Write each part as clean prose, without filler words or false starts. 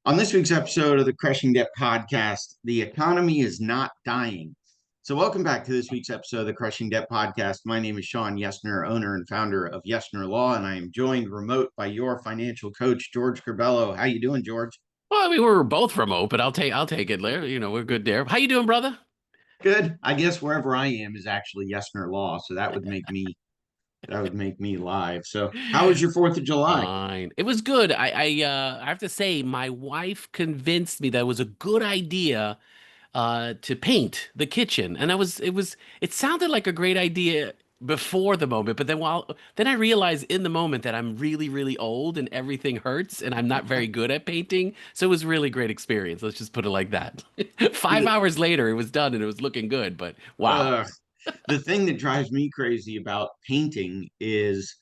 On this week's episode of the Crushing Debt Podcast, the economy is not dying. So, welcome back to this week's episode of the Crushing Debt Podcast. My name is Sean Yesner, owner and founder of Yesner Law, and I am joined remote by your financial coach, George Corbello. How you doing, George? Well, I mean, we're both remote, but I'll take it, Larry. We're good there. How you doing, brother? Good. I guess wherever I am is actually Yesner Law, so that would make me live. So, how was your Fourth of July? Fine. It was good. I have to say, my wife convinced me that it was a good idea to paint the kitchen. And it sounded like a great idea before the moment, but then I realized in the moment that I'm really, really old and everything hurts and I'm not very good at painting. So it was a really great experience. Let's just put it like that. 5 hours later, it was done and it was looking good, but wow. Uh, the thing that drives me crazy about painting is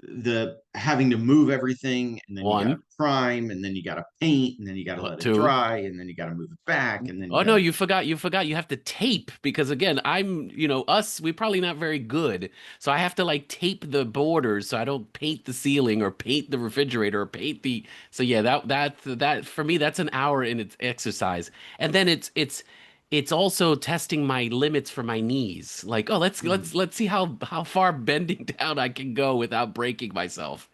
the having to move everything, and then you got to One, prime, and then you got to paint, and then you got to let it two. dry, and then you got to move it back, and then you Oh got no, to. you forgot you have to tape because again, we're probably not very good. So I have to like tape the borders so I don't paint the ceiling or paint the refrigerator or paint the so yeah, that for me that's an hour in its exercise. And then it's also testing my limits for my knees. Like, oh, let's Mhm. let's let's see how far bending down I can go without breaking myself.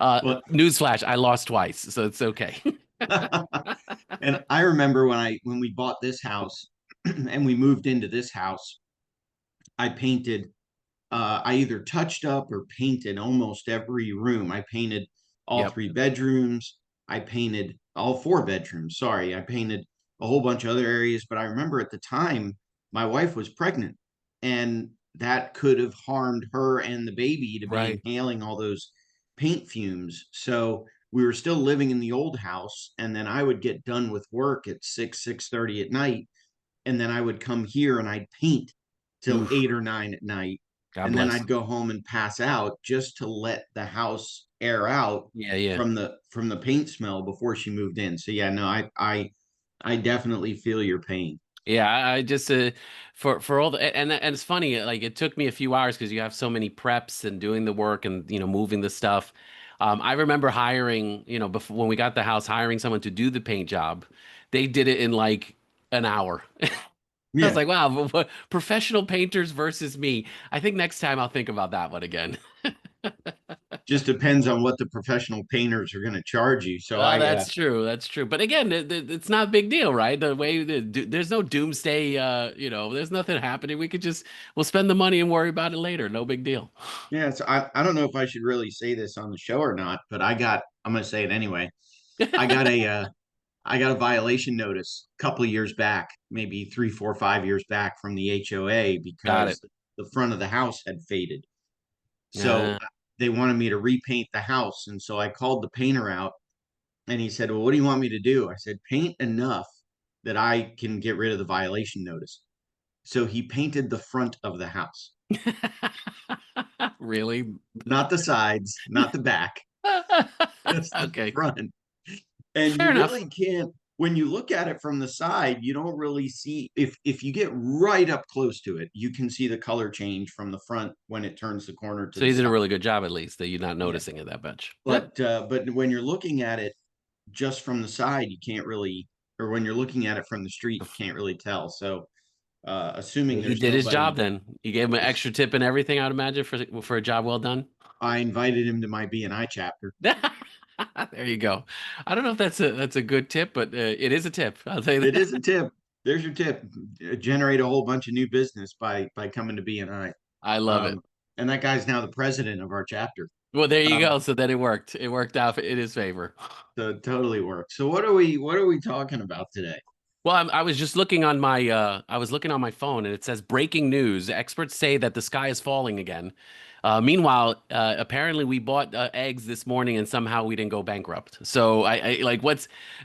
Well, Newsflash, I lost twice, so it's okay. and I remember when we bought this house and we moved into this house, I painted. I either touched up or painted almost every room. I painted all Yep. three bedrooms. I painted all four bedrooms. Sorry, I painted a whole bunch of other areas. But I remember at the time, my wife was pregnant, and that could have harmed her and the baby to be Right. inhaling all those paint fumes. So we were still living in the old house, and then I would get done with work at 6:30 at night, and then I would come here and I'd paint till Oof. 8 or 9 at night, God and then bless. I'd go home and pass out just to let the house air out Yeah, yeah. from the paint smell before she moved in. So yeah, no, I definitely feel your pain. Yeah, I just for all the and it's funny like it took me a few hours because you have so many preps and doing the work and moving the stuff. I remember hiring before when we got the house hiring someone to do the paint job. They did it in like an hour. I was Yeah, like, wow, professional painters versus me. I think next time I'll think about that one again. just depends on what the professional painters are going to charge you. So That's true. That's true. But again, it's not a big deal, right? There's no doomsday. There's nothing happening. We'll spend the money and worry about it later. No big deal. yeah, so I don't know if I should really say this on the show or not, but I'm going to say it anyway. I got a I got a violation notice a couple of years back, maybe 3, 4, 5 years back from the HOA Got it. because the front of the house had faded. So Uh, they wanted me to repaint the house. And so I called the painter out, and he said, "Well, what do you want me to do?" I said, "Paint enough that I can get rid of the violation notice." So he painted the front of the house, really? not the sides, not the back, just the Okay. front. And Fair you enough. really can't, when you look at it from the side, you don't really see, if you get right up close to it, you can see the color change from the front when it turns the corner to So the you did a side. really good job at least that you're not Yeah. noticing it that much. Yep. But when you're looking at it just from the side, you can't really, or when you're looking at it from the street, you can't really tell. So assuming He there's did his job nobody, then. You gave him an extra tip and everything, I would imagine, for a job well done. I invited him to my BNI chapter. There you go. I don't know if that's a good tip, but it is a tip. I'll tell you It is a that. tip. There's your tip. Generate a whole bunch of new business by coming to BNI. I love it. Um, and that guy's now the president of our chapter. Well, there you Um, go. So then it worked. It worked out in his favor. so it totally works. So what are we talking about today? Well, I was just looking on my phone and it says breaking news. Experts say that the sky is falling again. Meanwhile, apparently we bought eggs this morning and somehow we didn't go bankrupt. So I like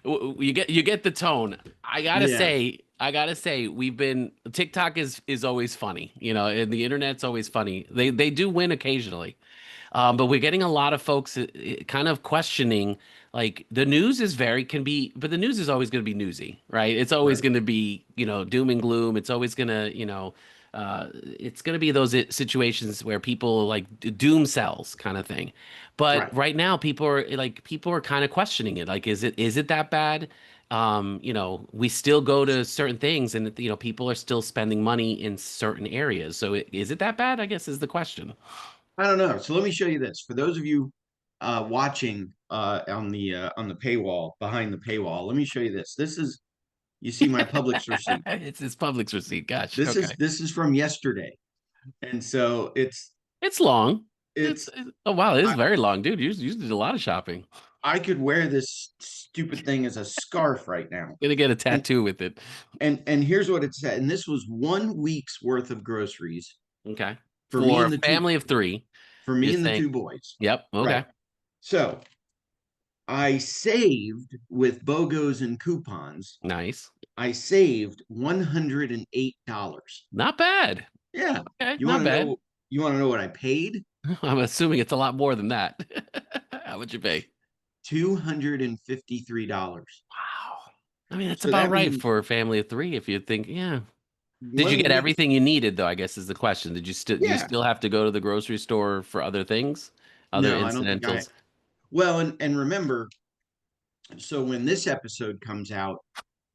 you get the tone. Yeah. I gotta say we've been TikTok is always funny, and the internet's always funny. They do win occasionally. But we're getting a lot of folks kind of questioning, like the news is very can be, but the news is always going to be newsy, right? It's always Right. going to be, doom and gloom. It's always going to, It's going to be those situations where people like doom sells kind of thing. But Right. right now, people are kind of questioning it. Like, is it that bad? We still go to certain things, and people are still spending money in certain areas. So, is it that bad? I guess is the question. I don't know. So let me show you this. For those of you watching on the paywall, behind the paywall, let me show you this. This is, you see my Publix receipt. It's his Publix receipt. Gosh. This Okay. is this is from yesterday. And so It's long. it's Oh wow, it is I, very long, dude. You did a lot of shopping. I could wear this stupid thing as a scarf right now. Gonna get a And tattoo with it. here's what it said. And this was 1 week's worth of groceries Okay. for me For and a the two family of three, for me you're and the saying, two boys. yep, Right. okay. So I saved with BOGOs and coupons. Nice. I saved $108. Not bad. Yeah. Okay, You want not to bad. know you want to know what I paid? I'm assuming it's a lot more than that. How would you pay? $253. Wow. I mean, that's So about that right means for a family of three if you think, yeah. Did you one get week. everything you needed though, I guess is the question. Did you still do you Yeah. still have to go to the grocery store for other things? Other No, I don't think I incidentals? well, and remember, so when this episode comes out,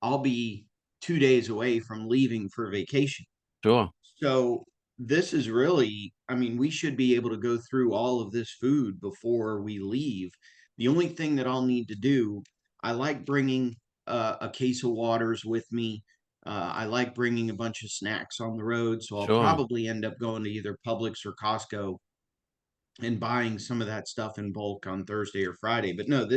I'll be 2 days away from leaving for vacation. Sure. So this is really, I mean, we should be able to go through all of this food before we leave. The only thing that I'll need to do, I like bringing a case of waters with me. I like bringing a bunch of snacks on the road. So I'll Sure. probably end up going to either Publix or Costco and buying some of that stuff in bulk on Thursday or Friday. But no,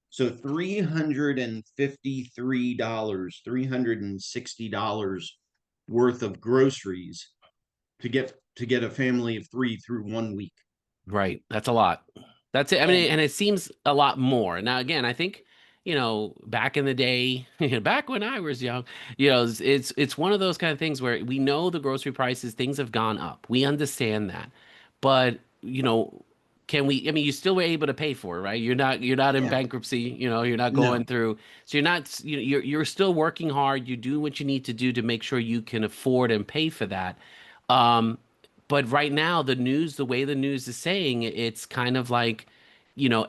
so $353, $360 worth of groceries to get a family of three through 1 week. Right. That's a lot. That's it. I And mean, and it seems a lot more. Now, again, I think, back in the day, back when I was young, it's one of those kind of things where we know the grocery prices, things have gone up. We understand that. But, can we, I mean, you still were able to pay for it, right? You're not in yeah, bankruptcy, you're not going no, through, so you're not, you're still working hard. You do what you need to do to make sure you can afford and pay for that. Um, but right now, the way the news is saying, it's kind of like,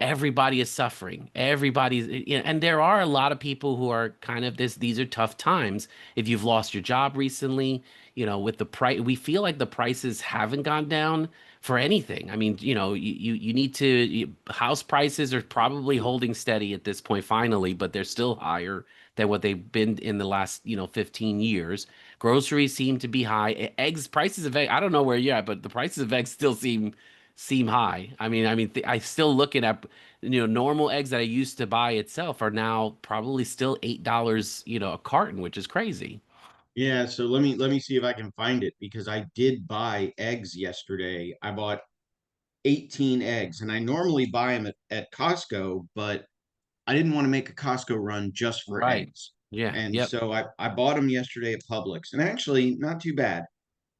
everybody is suffering. And there are a lot of people who are kind of these are tough times. If you've lost your job recently, with the price, we feel like the prices haven't gone down for anything. I mean, you need to, house prices are probably holding steady at this point finally, but they're still higher than what they've been in the last, 15 years. Groceries seem to be high. Eggs, prices of eggs, I don't know where you're at, but the prices of eggs still seem high. I still looking at, normal eggs that I used to buy itself are now probably still $8, a carton, which is crazy. yeah. So let me see if I can find it because I did buy eggs yesterday. I bought 18 eggs, and I normally buy them at Costco, but I didn't want to make a Costco run just for Right. eggs. Yeah. And Yep. so I bought them yesterday at Publix, and actually not too bad.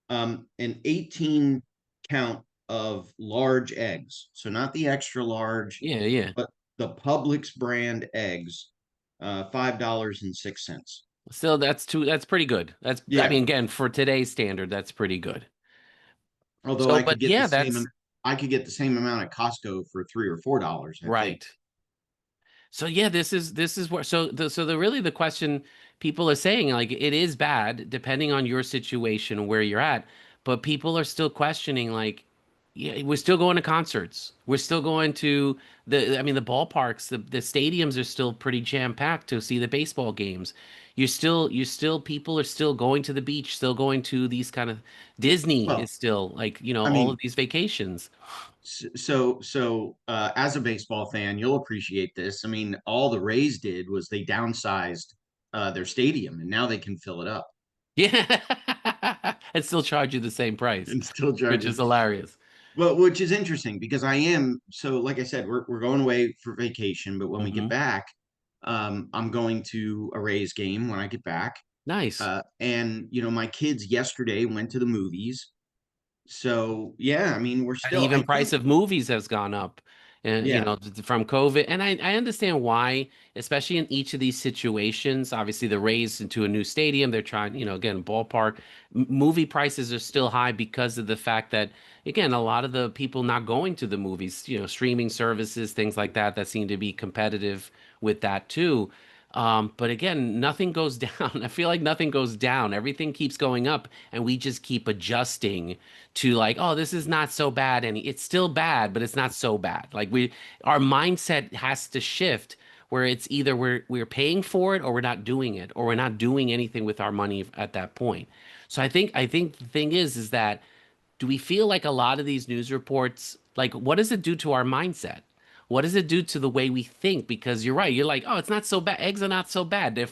An 18 count of large eggs. So not the extra large, Yeah. Yeah. but the Publix brand eggs, $5.06. Still, that's pretty good. I Yeah. mean, again, for today's standard, that's pretty good. Although So, but yeah, that's I could get the same amount at Costco for $3 or $4, I think. right. So yeah, this is where so the really the question people are saying, like, it is bad depending on your situation where you're at, but people are still questioning, like, yeah, we're still going to concerts. We're still going to the ballparks, the stadiums are still pretty jam-packed to see the baseball games. You're still people are still going to the beach, still going to these kind of Disney Well, is still like, I all of mean, these vacations. as a baseball fan, you'll appreciate this. I mean, all the Rays did was they downsized their stadium, and now they can fill it up Yeah. And still charge you the same price, and still which charge is it. hilarious. Well, which is interesting because I am so like I said, we're going away for vacation, but when we get Hmm. back, I'm going to a Rays game when I get back. Nice. And my kids yesterday went to the movies. So yeah, I mean, we're And still, I even price think, of movies has gone up. Yeah. from COVID. And I understand why, especially in each of these situations. Obviously, the Rays into a new stadium, they're trying, again, ballpark. Movie prices are still high because of the fact that, again, a lot of the people not going to the movies, streaming services, things like that, that seem to be competitive with that too. But again, nothing goes down. I feel like nothing goes down. Everything keeps going up, and we just keep adjusting to like, oh, this is not so bad, and it's still bad, but it's not so bad. Our mindset has to shift where it's either we're paying for it or we're not doing it, or we're not doing anything with our money at that point. So I think the thing is that do we feel like a lot of these news reports, like, what does it do to our mindset? What does it do to the way we think? Because you're right. You're like, oh, it's not so bad. Eggs are not so bad. They're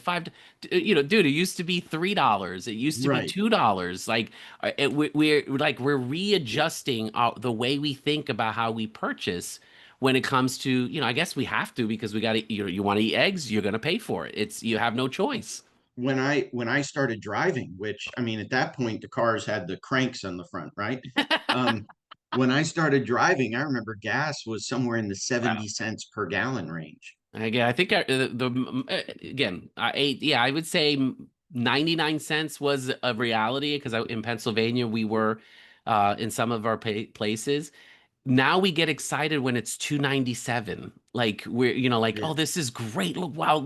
dude, it used to be $3. It used to be Right. $2. Like, we're readjusting the way we think about how we purchase when it comes to, I guess we have to because we got to, you want to eat eggs, you're going to pay for it. You have no choice. When I started driving, which I mean, at that point the cars had the cranks on the front, right? Um, when I started driving, I remember gas was somewhere in the Wow. 70 cents per gallon range. Again, I think again, yeah, I would say 99 cents was a reality because in Pennsylvania we were in some of our places. Now we get excited when it's 297. Like we're, like, Yeah. oh, this is great. Look, wow.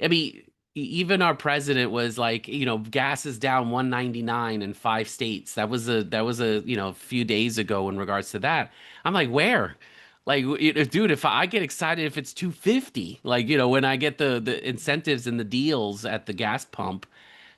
I mean, even our president was like, gas is down 199 in 5 states. That was a few days ago in regards to that. I'm like, where? Like, dude, if I get excited if it's 250, like, when I get the incentives and the deals at the gas pump.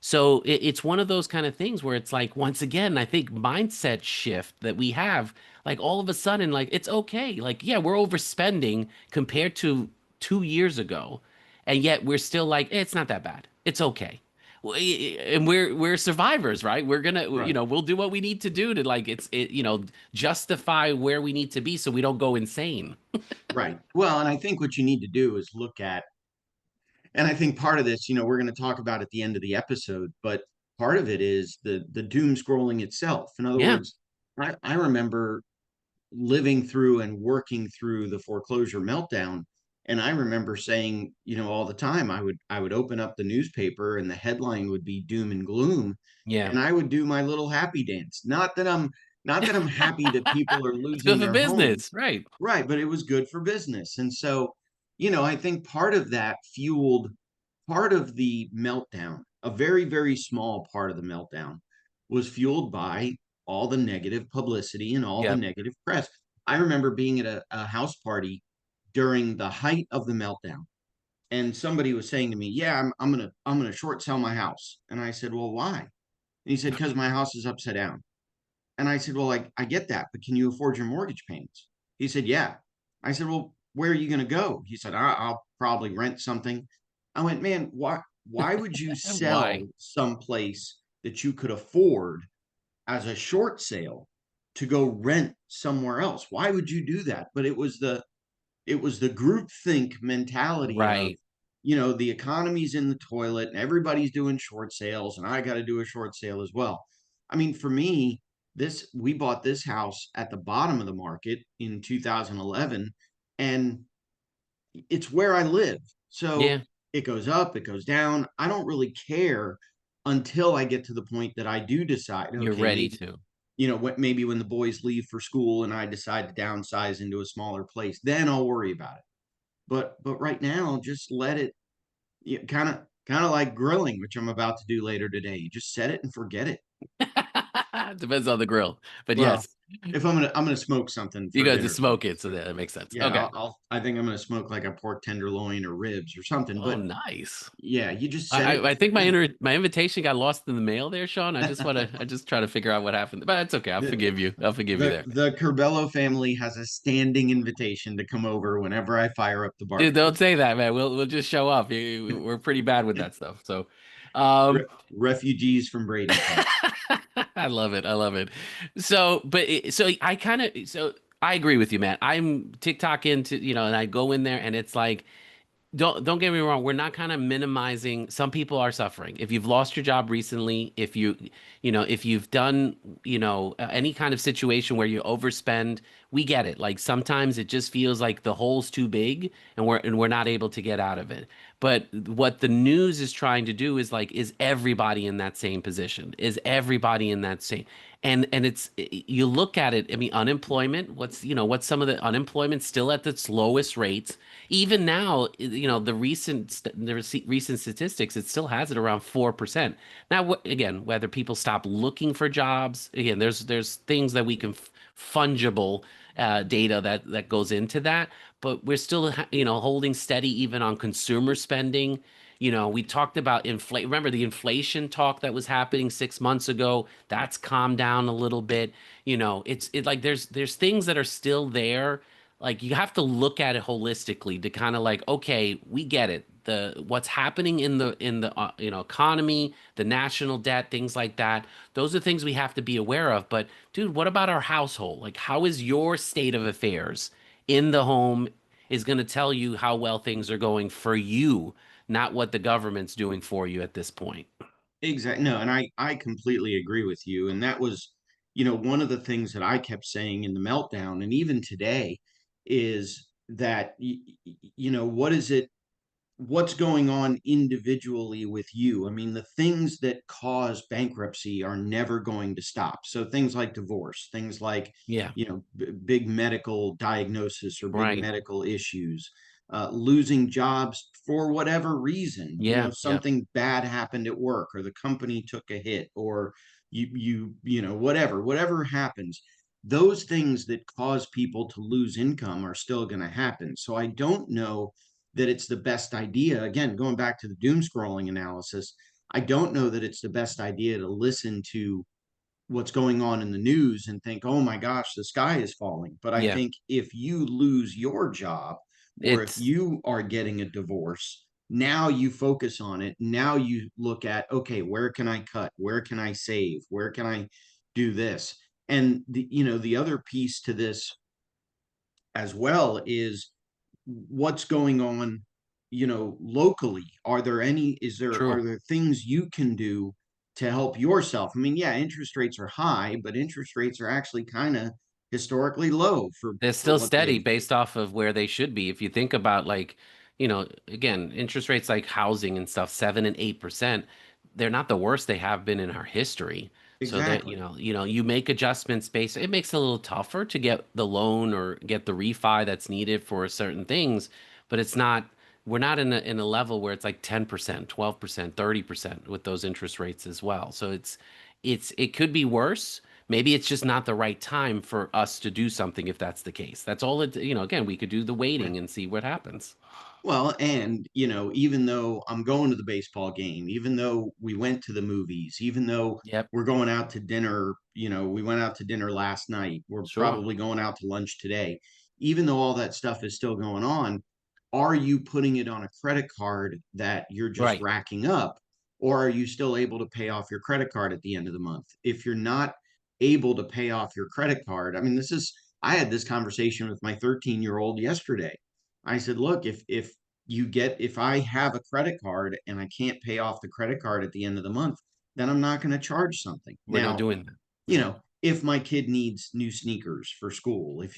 So it's one of those kind of things where it's like, once again, I think mindset shift that we have, like all of a sudden, like it's okay. Like, yeah, we're overspending compared to 2 years ago, and yet we're still like, it's not that bad. It's okay. And we're survivors, right? We're gonna, Right. we'll do what we need to do to like justify where we need to be so we don't go insane. Right. Well, and I think what you need to do is look at, and I think part of this, we're going to talk about at the end of the episode, but part of it is the doom scrolling itself. In other Yeah, words, I remember living through and working through the foreclosure meltdown. And I remember saying, all the time, I would open up the newspaper and the headline would be doom and gloom, yeah. and I would do my little happy dance. Not that I'm happy that people are It's good losing for their homes, business, right? right? But it was good for business. And so, I think part of that fueled part of the meltdown, a very, very small part of the meltdown was fueled by all the negative publicity and all the Yep. negative press. I remember being at a house party during the height of the meltdown, and somebody was saying to me, "Yeah, I'm gonna short sell my house." And I said, "Well, why?" And he said, "Because my house is upside down." And I said, "Well, I get that, but can you afford your mortgage payments?" He said, "Yeah." I said, "Well, where are you going to go?" He said, "I'll probably rent something." I went, "Man, why would you Why? sell someplace that you could afford as a short sale to go rent somewhere else? Why would you do that?" But it was the group think mentality of, Right. the economy's in the toilet and everybody's doing short sales and I got to do a short sale as well. I mean, for me, this we bought this house at the bottom of the market in 2011, and it's where I live. So Yeah, it goes up, it goes down. I don't really care until I get to the point that I do decide, you're okay, ready maybe, to. maybe when the boys leave for school and I decide to downsize into a smaller place, then I'll worry about it. But right now, just let it, kind of like grilling, which I'm about to do later today. You just set it and forget it. Depends on the grill. But Well, yes, if I'm gonna smoke something you for guys just dinner smoke tonight. it, so that makes sense. Yeah, Okay. I think I'm gonna smoke like a pork tenderloin or ribs or something. Oh, But nice. yeah, you just set I it I, and I think my forget my invitation got lost in the mail there, Sean. I just try to figure out what happened. But it's okay. I'll it. forgive you. I'll forgive you The there. the Curbelo family has a standing invitation to come over whenever I fire up the Dude, barbecue. don't say that, man. We'll just show up. We're pretty bad with that stuff. So, um, Refugees from Bradenton. I love it. I love it. So, so I agree with you, man. I'm TikTok into, and I go in there and it's like, don't get me wrong, we're not kind of minimizing. Some people are suffering. If you've lost your job recently, if you've done, any kind of situation where you overspend, we get it. Like sometimes it just feels like the hole's too big and we're not able to get out of it. But what the news is trying to do is like, is everybody in that same position? Is everybody in that same? And it's you look at it. I mean, unemployment. What's some of the unemployment still at its lowest rates. Even now, recent statistics, it still has it around 4%. Now, again, whether people stop looking for jobs, again, there's things that we can fungible data that goes into that, but we're still holding steady even on consumer spending. We talked about inflation. Remember the inflation talk that was happening 6 months ago? That's calmed down a little bit. It's like there's things that are still there. Like you have to look at it holistically to kind of like, okay, we get it. The what's happening in the economy, the national debt, things like that. Those are things we have to be aware of. But dude, what about our household? Like, how is your state of affairs in the home is going to tell you how well things are going for you, not what the government's doing for you at this point. Exactly. No, and I completely agree with you. And that was, one of the things that I kept saying in the meltdown, and even today, is that what is it? What's going on individually with you? I mean, the things that cause bankruptcy are never going to stop. So things like divorce, things like, Yeah, big medical diagnosis or big right. medical issues, losing jobs for whatever reason, Yeah, yeah. something bad happened at work or the company took a hit or whatever happens. Those things that cause people to lose income are still going to happen. So I don't know that it's the best idea. Again, going back to the doom scrolling analysis, I don't know that it's the best idea to listen to what's going on in the news and think, oh my gosh, the sky is falling. But I Yeah. think if you lose your job or if It's you are getting a divorce, now you focus on it. Now you look at, okay, where can I cut? Where can I save? Where can I do this? And the other piece to this as well is what's going on locally. Are true. there things you can do to help yourself? I mean, yeah, interest rates are high, but interest rates are actually kind of historically low for They're for still what steady they've. based off of where they should be. If you think about like, again, interest rates like housing and stuff, 7 and 8%, they're not the worst they have been in our history. So that, Exactly. you make adjustments based, it makes it a little tougher to get the loan or get the refi that's needed for certain things, but we're not in a level where it's like 10%, 12%, 30% with those interest rates as well. So it could be worse. Maybe it's just not the right time for us to do something if that's the case. That's all again, we could do the Right. waiting and see what happens. Well, and even though I'm going to the baseball game, even though we went to the movies, even though Yep, we're going out to dinner, we went out to dinner last night, we're sure. probably going out to lunch today, even though all that stuff is still going on, are you putting it on a credit card that you're just Right. racking up, or are you still able to pay off your credit card at the end of the month? If you're not able to pay off your credit card, I mean, I had this conversation with my 13-year-old yesterday. I said, look, if I have a credit card and I can't pay off the credit card at the end of the month, then I'm not going to charge something. We're not Now, doing that. if my kid needs new sneakers for school, if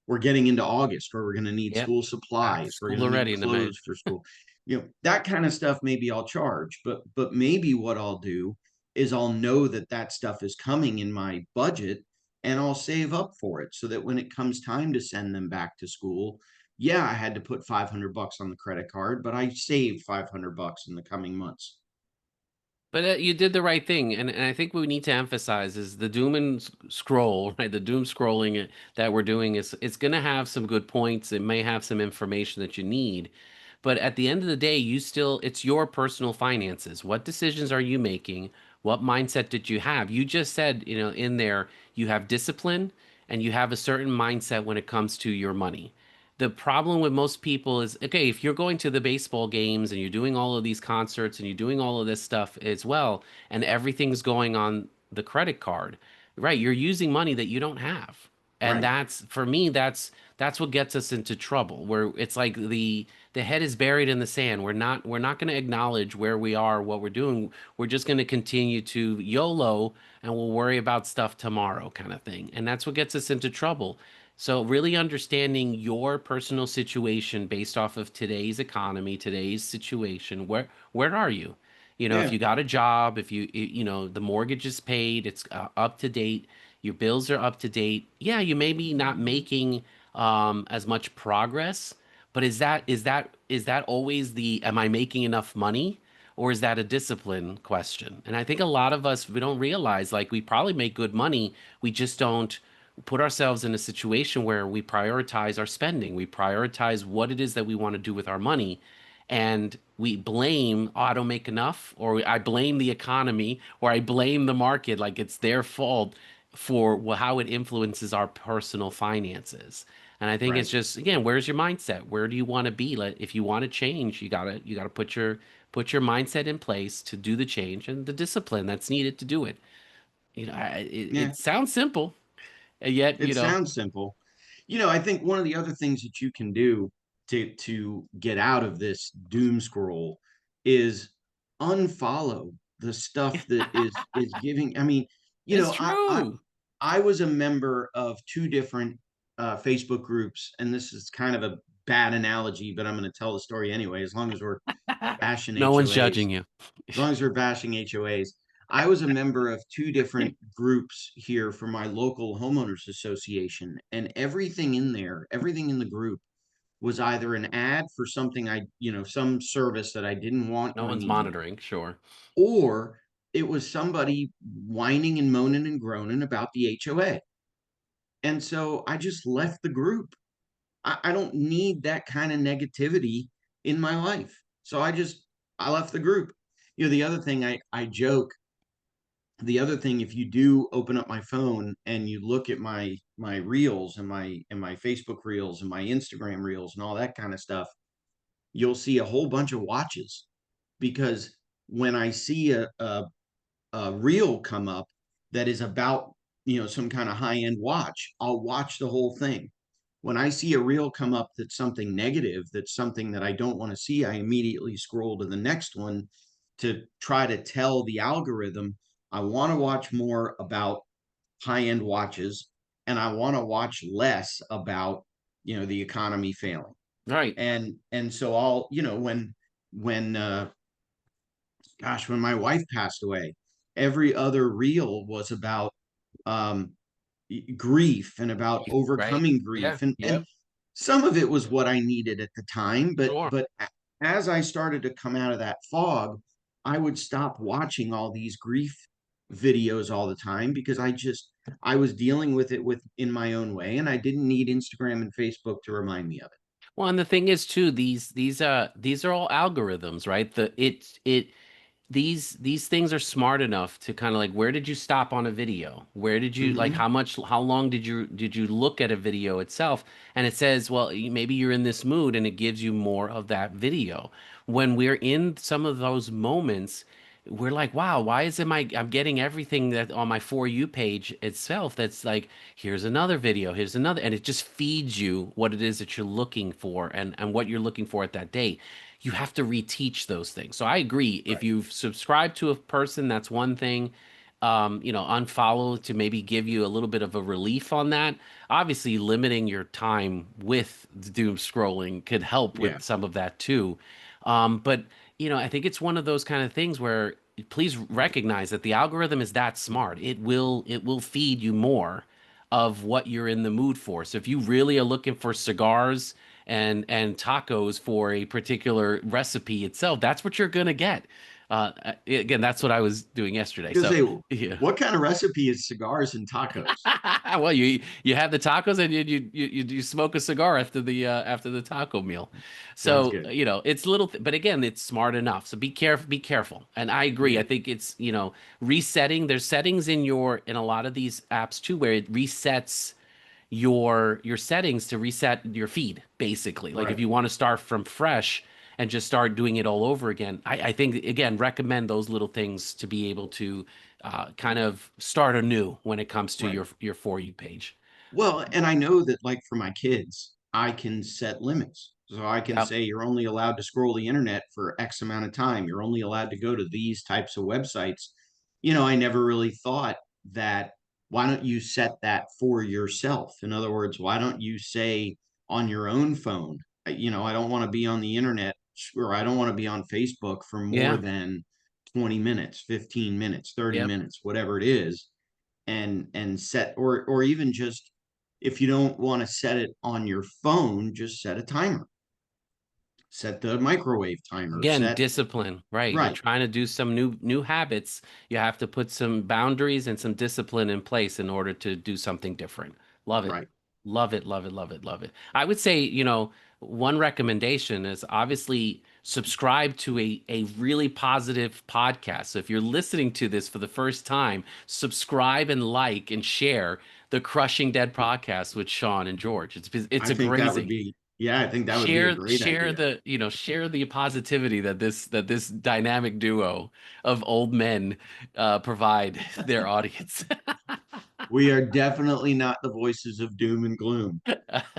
we're getting into August where we're going to need Yep. school Back to supplies, we're going school to need already in the May. clothes for school, that kind of stuff maybe I'll charge, but maybe what I'll do is I'll know that that stuff is coming in my budget and I'll save up for it so that when it comes time to send them back to school, yeah, I had to put $500 on the credit card, but I saved $500 in the coming months. But you did the right thing, and I think what we need to emphasize is the doom and scroll, right? The doom scrolling that we're doing is it's going to have some good points. It may have some information that you need, but at the end of the day, it's your personal finances. What decisions are you making? What mindset did you have? You just said, in there, you have discipline and you have a certain mindset when it comes to your money. The problem with most people is, okay, if you're going to the baseball games and you're doing all of these concerts and you're doing all of this stuff as well, and everything's going on the credit card, right? You're using money that you don't have. And Right. that's for me, that's what gets us into trouble, where it's like the head is buried in the sand. We're not going to acknowledge where we are, what we're doing. We're just going to continue to YOLO and we'll worry about stuff tomorrow kind of thing. And that's what gets us into trouble. So really understanding your personal situation based off of today's economy, today's situation, where are you? You know, if Yeah. you got a job, if you know, the mortgage is paid, it's up to date, your bills are up to date. Yeah, you may be not making as much progress, but is that always the am I making enough money? Or is that a discipline question? And I think a lot of us, we don't realize like we probably make good money, we just don't put ourselves in a situation where we prioritize our spending. We prioritize what it is that we want to do with our money. And we blame, oh, I don't make enough, or I blame the economy, or I blame the market like it's their fault for how it influences our personal finances. And I think it's Right. just, again, where's your mindset? Where do you want to be? Like, if you want to change, you gotta put your mindset in place to do the change and the discipline that's needed to do it. You know, Yeah. it sounds simple, and yet, It sounds simple. I think one of the other things that you can do to get out of this doom scroll is unfollow the stuff that is giving. I mean, it's I true. I was a member of two different Facebook groups, and this is kind of a bad analogy, but I'm going to tell the story anyway. As long as we're bashing No one's HOAs, judging you. as long as we're bashing HOAs. I was a member of two different groups here for my local homeowners association, and everything in there, everything in the group was either an ad for something some service that I didn't want No or one's need, monitoring, sure. or it was somebody whining and moaning and groaning about the HOA. And so I just left the group. I don't need that kind of negativity in my life. So I left the group. The other thing I joke, the other thing, if you do open up my phone and you look at my reels and my Facebook reels and my Instagram reels and all that kind of stuff, you'll see a whole bunch of watches because when I see a reel come up that is about some kind of high end watch, I'll watch the whole thing. When I see a reel come up that's something negative, that's something that I don't want to see, I immediately scroll to the next one to try to tell the algorithm I want to watch more about high end watches and I want to watch less about the economy failing. Right. And so I'll when when my wife passed away, every other reel was about um, grief and about Right. overcoming Yeah. grief, and Yep. some of it was what I needed at the time, but Sure. as I started to come out of that fog, I would stop watching all these grief videos all the time because I was dealing with it in my own way, and I didn't need Instagram and Facebook to remind me of it. Well, and the thing is too, these are all algorithms, right? These things are smart enough to kind of like, where did you stop on a video? Where did you like, Hmm. how long did you look at a video itself? And it says, well, maybe you're in this mood and it gives you more of that video. When we're in some of those moments, we're like, wow, why is it I'm getting everything that on my For You page itself that's like, here's another video, here's another, and it just feeds you what it is that you're looking for and what you're looking for at that day. You have to reteach those things. So I agree. If Right. you've subscribed to a person, that's one thing. Unfollow to maybe give you a little bit of a relief on that. Obviously, limiting your time with the doom scrolling could help Yeah. with some of that too. But I think it's one of those kind of things where please recognize that the algorithm is that smart. It will feed you more of what you're in the mood for. So if you really are looking for cigars and tacos for a particular recipe itself, that's what you're gonna get. Again, that's what I was doing yesterday. Because So say, yeah. what kind of recipe is cigars and tacos? Well, you have the tacos and you smoke a cigar after the taco meal. Sounds So good. it's little, but again, it's smart enough. So be careful, be careful. And I agree. Yeah. I think it's resetting. There's settings in a lot of these apps too where it resets your settings to reset your feed basically. Like if Right. you want to start from fresh and just start doing it all over again, I think again recommend those little things to be able to kind of start anew when it comes to Right. your For You page. Well, and I know that like for my kids, I can set limits. So I can Yep. say you're only allowed to scroll the internet for X amount of time. You're only allowed to go to these types of websites. I never really thought that why don't you set that for yourself? In other words, why don't you say on your own phone, I don't want to be on the internet, or I don't want to be on Facebook for more Yeah. than 20 minutes, 15 minutes, 30 Yep. minutes, whatever it is, and set, or even just, if you don't want to set it on your phone, just set a timer, set the microwave timer, Again, set discipline, right? You're right, trying to do some new habits. You have to put some boundaries and some discipline in place in order to do something different. Love it. right. Love it, love it, love it, love it. I would say, one recommendation is obviously subscribe to a really positive podcast. So if you're listening to this for the first time, subscribe and like and share the Crushing Dead podcast with Sean and George. It's I a think that would grazing. be, yeah, I think that would be a great idea. Share the positivity that this dynamic duo of old men provide their audience. We are definitely not the voices of doom and gloom.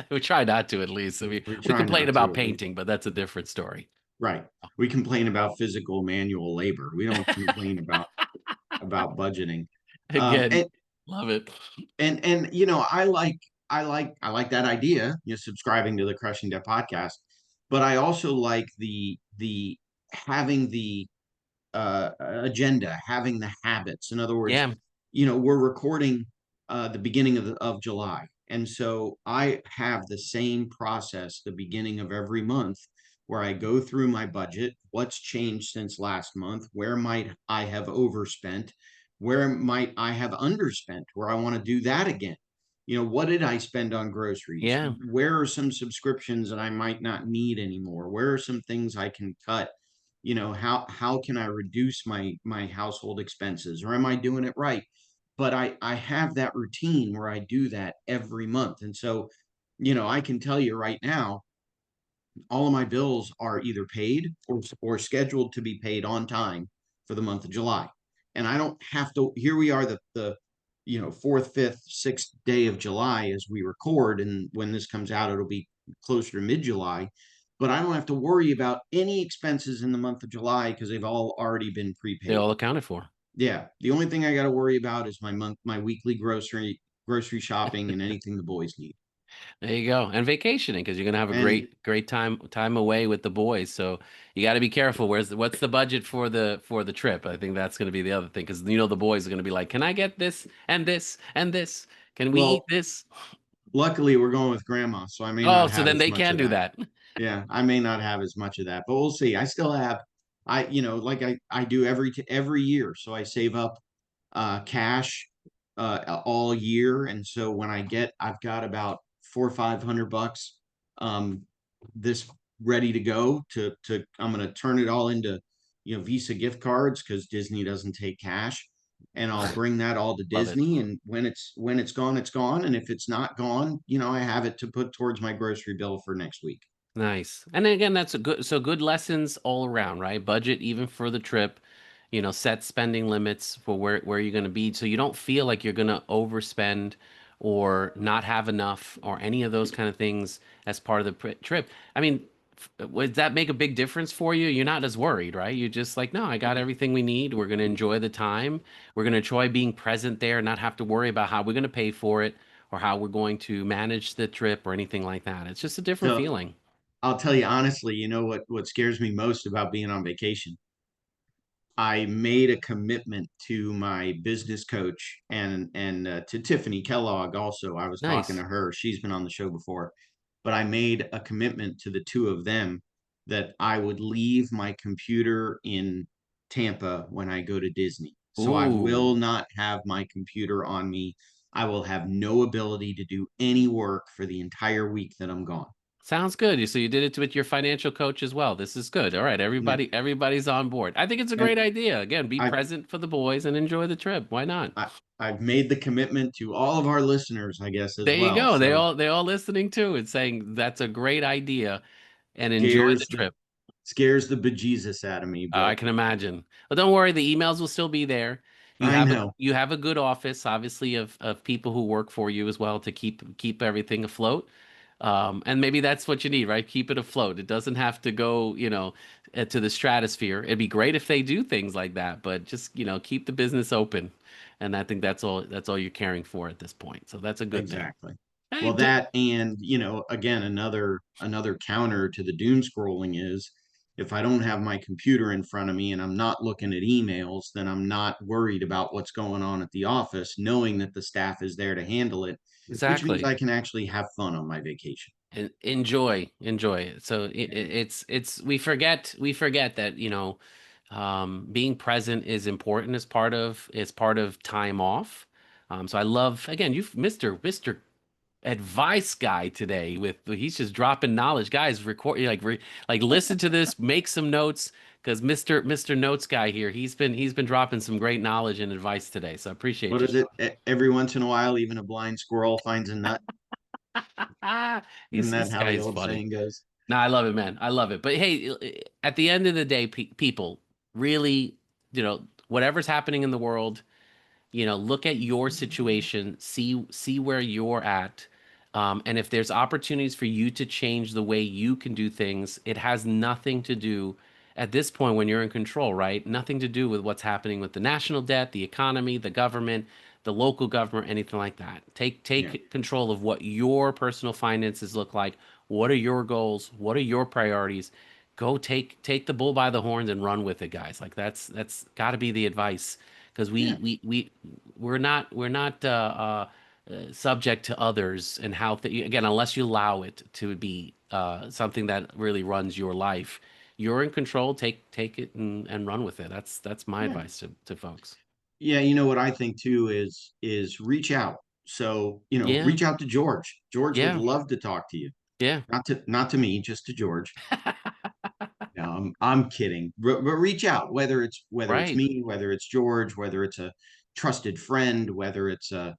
We try not to, at least. I mean, We we try complain not about to. painting, but that's a different story. Right. We complain about physical manual labor. We don't complain about budgeting. Again, And love it. I like that idea, subscribing to the Crushing Debt podcast. But I also like the having the agenda, having the habits. In other words, Yeah, we're recording the beginning of July, and so I have the same process the beginning of every month, where I go through my budget, what's changed since last month, where might I have overspent, where might I have underspent, where I want to do that again. What did I spend on groceries? yeah, Where are some subscriptions that I might not need anymore? Where are some things I can cut? How can I reduce my household expenses, or am I doing it right? But I have that routine where I do that every month. And so, I can tell you right now, all of my bills are either paid or scheduled to be paid on time for the month of July. And I don't have to, here we are, the fourth, fifth, sixth day of July as we record, and when this comes out, it'll be closer to mid-July. But I don't have to worry about any expenses in the month of July because they've all already been they prepaid. all accounted for. Yeah. The only thing I got to worry about is my weekly grocery shopping and anything the boys need. There you go. And vacationing because you're gonna have a And great time away with the boys. So you got to be careful. What's the budget for the trip? I think that's gonna be the other thing because the boys are gonna be like, can I get this and this and this? Can we eat well, this? luckily we're going with grandma, so I may Oh, not so have then as they much can of do that. that. Yeah, I may not have as much of that, but we'll see. I still have, like I do every year. So I save up cash all year, and so when I've got about 400 or 500 bucks this ready to go to I'm going to turn it all into Visa gift cards because Disney doesn't take cash, and I'll bring that all to Love it. Disney. And when it's gone, it's gone. And if it's not gone, I have it to put towards my grocery bill for next week. Nice. And then again, that's a good lessons all around, right? Budget even for the trip, set spending limits for where you're going to be so you don't feel like you're going to overspend or not have enough or any of those kind of things as part of the trip. I mean, would that make a big difference for you? You're not as worried, right? You're just like, no, I got everything we need. We're going to enjoy the time. We're going to enjoy being present there, not have to worry about how we're going to pay for it or how we're going to manage the trip or anything like that. It's just a different So feeling. I'll tell you honestly, what scares me most about being on vacation? I made a commitment to my business coach and to Tiffany Kellogg also. I was talking to Nice. her. She's been on the show before, but I made a commitment to the two of them that I would leave my computer in Tampa when I go to Disney. So I will Ooh, not have my computer on me. I will have no ability to do any work for the entire week that I'm gone. sounds good. So you did it with your financial coach as well. This is good. All right, Yeah. everybody's on board. I think it's a great And idea. Again, be I present for the boys and enjoy the trip. Why not? I I've made the commitment to all of our listeners, I guess, as There you well. go. So They all listening too and saying that's a great idea and enjoy the scares the trip. scares the bejesus out of me, I but can imagine. But don't worry, the emails will still be there. I know. You have a good office, obviously, of people who work for you as well to keep everything afloat. And maybe that's what you need, right? Keep it afloat. It doesn't have to go, to the stratosphere. It'd be great if they do things like that, but just, keep the business open. And I think that's all you're caring for at this point. So that's a good thing. Exactly. Hey, Well, that, and again, another counter to the doom scrolling is, if I don't have my computer in front of me and I'm not looking at emails, then I'm not worried about what's going on at the office, knowing that the staff is there to handle it, which means exactly. I can actually have fun on my vacation. Enjoy it. So it's we forget that being present is important as part of time off. So I love, again, you've Mr. Advice guy today, with he's just dropping knowledge. Guys, record, like listen to this, make some notes, because Mr. Notes guy here, he's been dropping some great knowledge and advice today. So I appreciate What you, is it? Sean. Every once in a while, even a blind squirrel finds a nut. He's Isn't that this how the guy's old funny. saying goes? No, I love it, man. I love it. But hey, at the end of the day, people really, whatever's happening in the world, look at your situation, see where you're at, and if there's opportunities for you to change the way you can do things, it has nothing to do, at this point when you're in control, right? Nothing to do with what's happening with the national debt, the economy, the government, the local government, anything like that. Take Yeah, take control of what your personal finances look like. What are your goals? What are your priorities? Go take the bull by the horns and run with it, guys. Like that's got to be the advice, because yeah, we're not subject to others, and how again, unless you allow it to be something that really runs your life. You're in control. Take it and run with it. That's my yeah. advice to folks. Yeah, what I think too is reach out. So, Yeah, reach out to George. George would yeah, love to talk to you. yeah. Not to me, just to George. No, I'm kidding. But reach out, whether it's Right. me, whether it's George, whether it's a trusted friend, whether it's a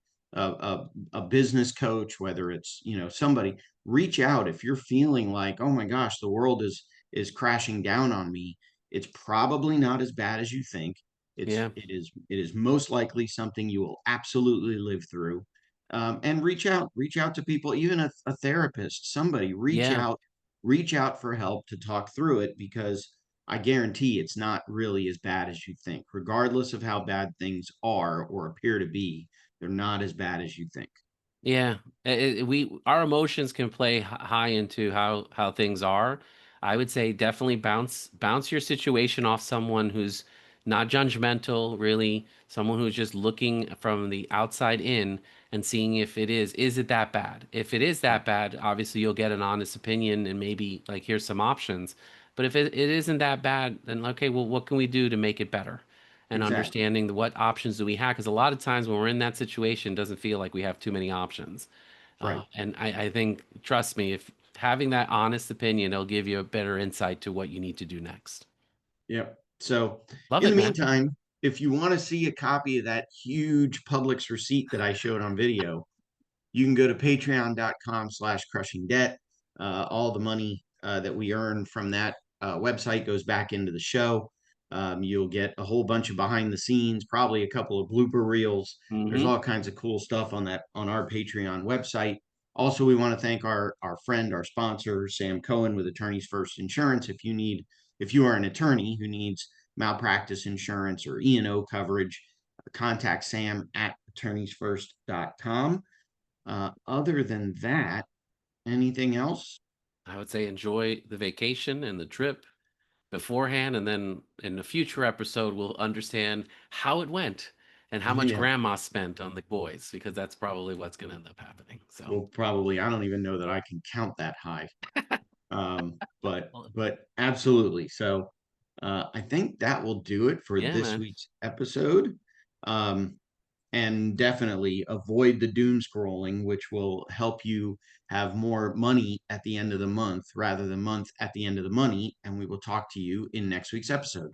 business coach, whether it's somebody. Reach out if you're feeling like, oh my gosh, the world is crashing down on me. It's probably not as bad as you think. Yeah, It is most likely something you will absolutely live through. And reach out to people, even a therapist, somebody. yeah. Reach out for help to talk through it, because I guarantee it's not really as bad as you think. Regardless of how bad things are or appear to be, they're not as bad as you think. Yeah, our emotions can play high into how things are. I would say definitely bounce your situation off someone who's not judgmental, really, someone who's just looking from the outside in and seeing if is it that bad? If it is Yeah, that bad, obviously you'll get an honest opinion and maybe like here's some options. But if it isn't that bad, then okay, well, what can we do to make it better? And exactly. understanding what options do we have, because a lot of times when we're in that situation, it doesn't feel like we have too many options. Right. And I think, trust me, if having that honest opinion, it'll give you a better insight to what you need to do next. Yep. So, Love in the it, man. meantime, if you want to see a copy of that huge Publix receipt that I showed on video, you can go to patreon.com/crushing debt. All the money that we earn from that website goes back into the show. You'll get a whole bunch of behind the scenes, probably a couple of blooper reels. There's Hmm. all kinds of cool stuff on our Patreon website. Also, we want to thank our friend, our sponsor, Sam Cohen with Attorneys First Insurance. If you are an attorney who needs malpractice insurance or E&O coverage, contact Sam at attorneysfirst.com. Other than that, anything else? I would say enjoy the vacation and the trip beforehand, and then in a future episode, we'll understand how it went and how much Yeah, grandma spent on the boys, because that's probably what's going to end up happening. So, well, probably. I don't even know that I can count that high. But well, but absolutely. So I think that will do it for yeah, this man. week's episode. Um, and definitely avoid the doom scrolling, which will help you have more money at the end of the month rather than month at the end of the money. And we will talk to you in next week's episode.